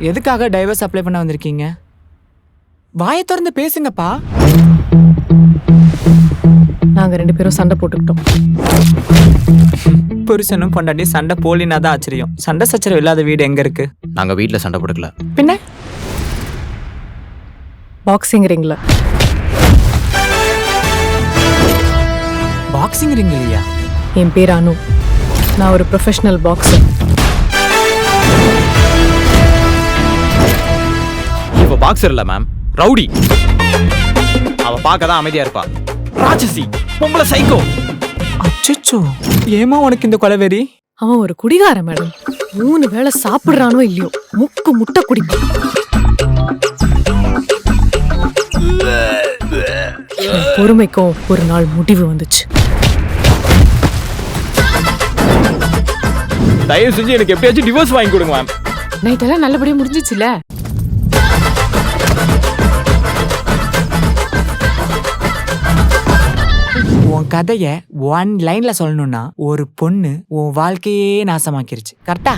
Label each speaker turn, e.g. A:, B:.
A: எதுக்காக divorce apply பண்ண வந்திருக்கீங்க? வாயை திறந்து பேசுங்கப்பா.
B: நாங்க 2 பேரும் சண்டை போட்டுக்கிட்டோம்.
A: புருஷனும் பொண்டாட்டி சண்டை போலினா தான் ஆச்சரியம். சண்டை சச்சரவு இல்லாத வீடு எங்க இருக்கு?
C: நாங்கள் வீட்டில் சண்டை போட்டுக்கல.
A: பின்ன
B: பாக்ஸிங் ரிங்ல.
A: பாக்ஸிங் ரிங் இல்லையா?
B: என் பேர் அனு. நான் ஒரு ப்ரொஃபஷனல் பாக்ஸர்.
C: இப்போ பாக்ஸர் இல்லை மேம், ரவுடி. அவ பார்க்க தான் அமைதியா இருப்பா. ராட்சசி, பொம்பளை சைக்கோ.
A: அச்சச்சோ, ஏமா உனக்கு இந்த கொலவெறி?
B: அவன் ஒரு குடிகாரன் மேடம். 3 வேளை சாப்பிடுறானோ இல்லையோ முக்கு முட்டை குடிப்பான். பொறுமைக்கும் ஒரு நாள் முடிவு வந்துச்சு.
C: தயவு செஞ்சு எனக்கு எப்படியாச்சும் டிவோர்ஸ் வாங்கி கொடுங்க மேம்.
D: நைட் எல்லாம் நல்லபடியா முடிஞ்சிச்சுல?
A: உன் கதைய 1 லைன்ல சொல்லணும்னா, ஒரு பொண்ணு உன் வாழ்க்கையே நாசமாக்கிருச்சு. கரெக்டா?